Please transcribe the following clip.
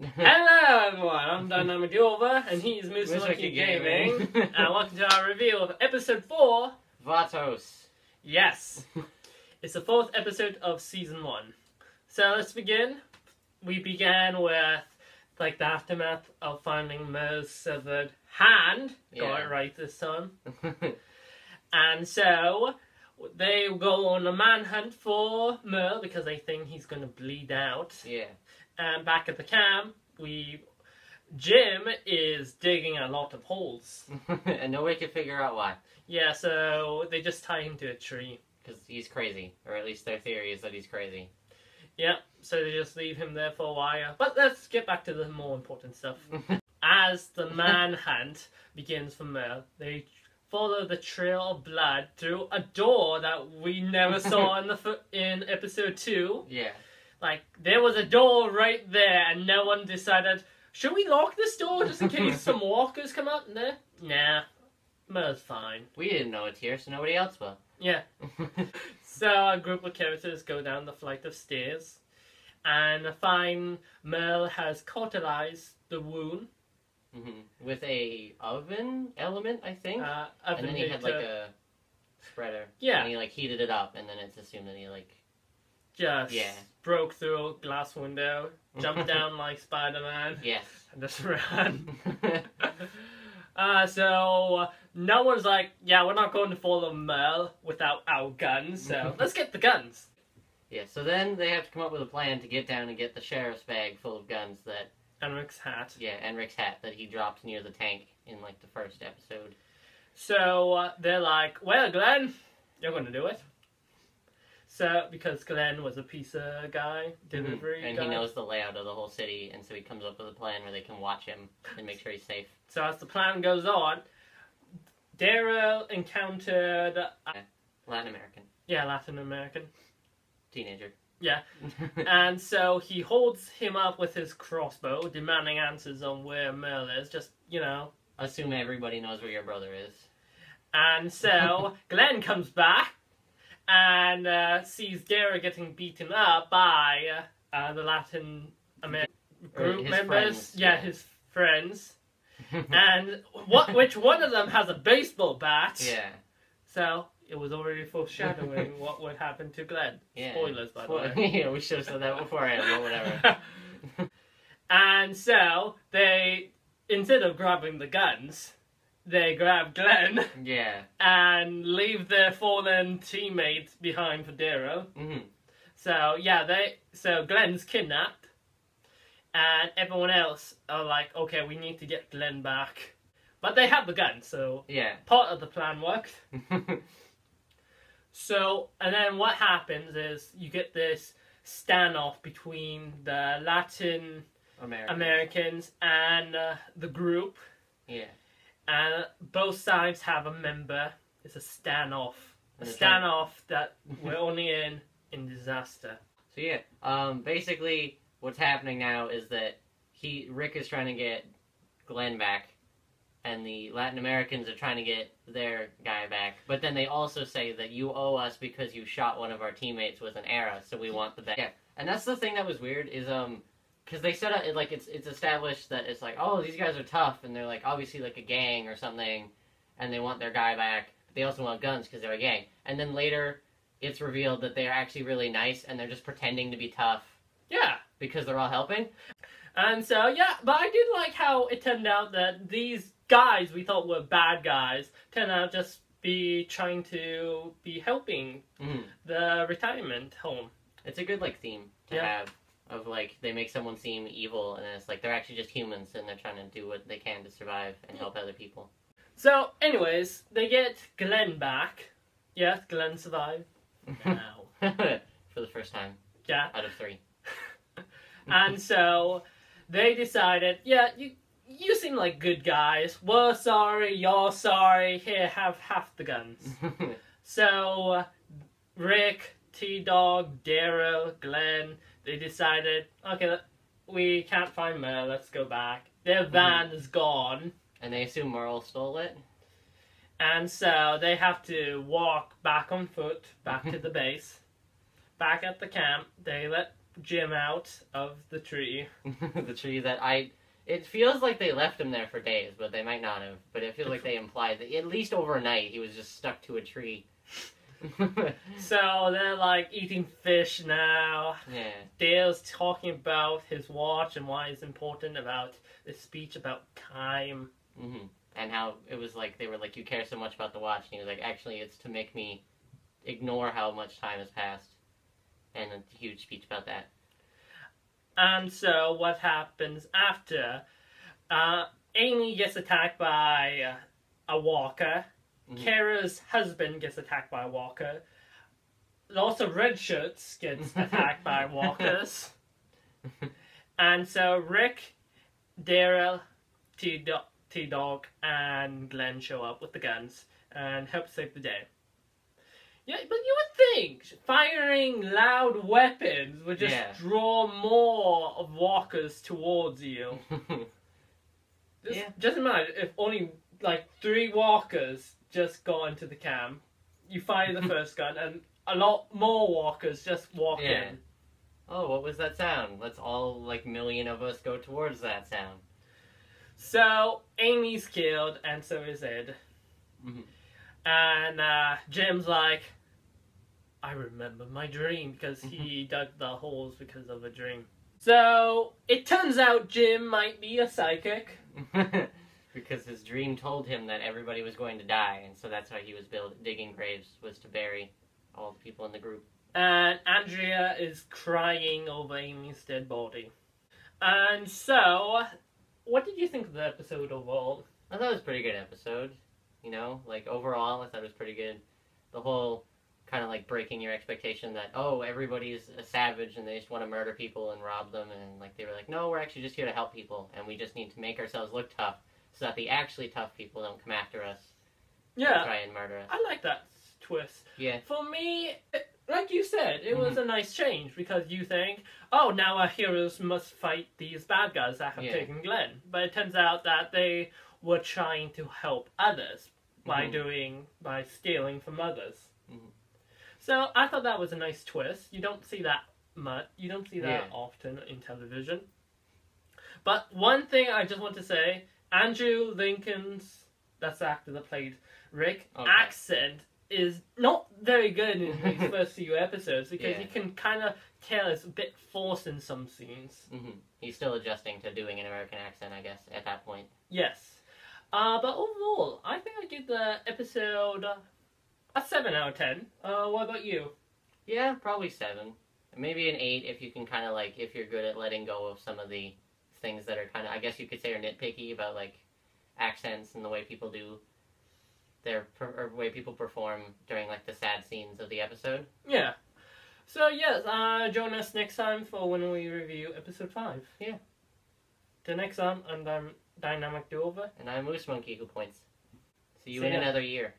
Hello everyone, I'm Dynamic Over, and he's Moose Monkey Gaming, and welcome to our review of episode 4, Vatos. Yes, it's the 4th episode of season 1. So let's begin. We began with, like, the aftermath of finding Merle's severed hand. Yeah. Got it right this time. And so they go on a manhunt for Merle because they think he's going to bleed out. Yeah. And back at the camp, Jim is digging a lot of holes. And nobody can figure out why. Yeah, so they just tie him to a tree. Because he's crazy. Or at least their theory is that he's crazy. Yeah, so they just leave him there for a while. But let's get back to the more important stuff. As the manhunt begins for Merle, they follow the trail of blood through a door that we never saw in episode 2. Yeah. Like, there was a door right there, and no one decided, should we lock this door just in case some walkers come out? Nah, Merle's fine. We didn't know it's here, so nobody else will. Yeah. So a group of characters go down the flight of stairs, and find Merle has cauterized the wound. With a oven element, I think. And then he had like a spreader. Yeah. And he like heated it up, and then it's assumed that he like just broke through a glass window, jumped down like Spider-Man, Yes. and just ran. So no one's like, yeah, we're not going to follow Merle without our guns, so let's get the guns. Yeah, so then they have to come up with a plan to get down and get the sheriff's bag full of guns that... And Rick's hat. Yeah, and Rick's hat that he dropped near the tank in like the first episode. So they're like, well, Glenn, you're going to do it. So, because Glenn was a pizza guy, delivery And guy. he knows the layout of the whole city, and so he comes up with a plan where they can watch him and make sure he's safe. So as the plan goes on, Daryl encountered... Latin American. Yeah, Latin American. Teenager. Yeah. And so he holds him up with his crossbow, demanding answers on where Merle is, just, you know. Assume everybody knows where your brother is. And so Glenn comes back and sees Daryl getting beaten up by the Latin American group members. Friends, yeah, his friends. And which one of them has a baseball bat. Yeah. So it was already foreshadowing what would happen to Glenn. Yeah. Spoilers, by the way. Yeah, we should have said that beforehand, but whatever. And so they, instead of grabbing the guns, they grab Glenn. Yeah. And leave their fallen teammates behind for Daryl. So yeah, so Glenn's kidnapped, and everyone else are like, okay, we need to get Glenn back, but they have the gun, so yeah, part of the plan worked. So, and then what happens is you get this standoff between the Latin Americans and the group. Yeah. And both sides have a member. It's a standoff. A standoff that we're only in disaster. So yeah, basically what's happening now is that Rick is trying to get Glenn back, and the Latin Americans are trying to get their guy back. But then they also say that you owe us because you shot one of our teammates with an arrow, so we want the back. Yeah, and that's the thing that was weird is because they set up like it's established that it's like, oh, these guys are tough, and they're like obviously like a gang or something, and they want their guy back. But they also want guns because they're a gang. And then later, it's revealed that they're actually really nice, and they're just pretending to be tough. Yeah, because they're all helping. And so yeah, but I did like how it turned out that these guys we thought were bad guys turned out just be trying to be helping the retirement home. It's a good like theme to have. Of like, they make someone seem evil, and it's like they're actually just humans, and they're trying to do what they can to survive and help other people. So, anyways, they get Glenn back. Yes, Glenn survived. Now. For the first time. Yeah. Out of 3. And so, they decided, yeah, you seem like good guys. We're sorry, you're sorry. Here, have half the guns. So, Rick, T-Dog, Daryl, Glenn... They decided, okay, we can't find Merle, let's go back. Their van is gone. And they assume Merle stole it? And so they have to walk back on foot, back to the base. Back at the camp, they let Jim out of the tree. The tree that it feels like they left him there for days, but they might not have. But it feels like they implied that at least overnight he was just stuck to a tree. So they're like eating fish now. Yeah. Dale's talking about his watch and why it's important, about the speech about time. Mm-hmm. And how it was like, they were like, you care so much about the watch. And he was like, actually, it's to make me ignore how much time has passed. And a huge speech about that. And so what happens after? Amy gets attacked by a walker. Mm-hmm. Kara's husband gets attacked by a walker. Lots of red shirts gets attacked by walkers. And so Rick, Daryl, T-Dog, and Glenn show up with the guns and help save the day. Yeah, but you would think firing loud weapons would just draw more of walkers towards you. Just imagine if only like 3 walkers just got into the camp. You fire the first gun, and a lot more walkers just walk in. Oh, what was that sound? Let's all, like, million of us go towards that sound. So, Amy's killed, and so is Ed. Mm-hmm. And Jim's like, I remember my dream, because he dug the holes because of a dream. So, it turns out Jim might be a psychic. Because his dream told him that everybody was going to die, and so that's why he was digging graves, was to bury all the people in the group. And Andrea is crying over Amy's dead body. And so, what did you think of the episode overall? I thought it was a pretty good episode. You know, like, overall, I thought it was pretty good. The whole kind of, like, breaking your expectation that, oh, everybody's a savage and they just want to murder people and rob them, and, like, they were like, no, we're actually just here to help people, and we just need to make ourselves look tough, so that the actually tough people don't come after us and try and murder us. I like that twist. Yeah. For me, like you said, it was a nice change, because you think, oh, now our heroes must fight these bad guys that have taken Glenn. But it turns out that they were trying to help others by stealing from others. So I thought that was a nice twist. You don't see that much. You don't see that often in television. But one thing I just want to say, Andrew Lincoln's, that's the actor that played Rick, accent is not very good in these first few episodes, because you can kind of tell it's a bit forced in some scenes. He's still adjusting to doing an American accent, I guess, at that point. Yes. But overall, I think I give the episode a 7 out of 10. What about you? Yeah, probably 7. Maybe an 8 if you can kind of, like, if you're good at letting go of some of the things that are kind of, I guess you could say, are nitpicky about, like, accents and the way people do or way people perform during, like, the sad scenes of the episode. Yeah. So, yes, join us next time for when we review episode 5. Yeah. Till next time, and I'm Dynamic Do-Over. And I'm Moose Monkey Who Points. See you in another year.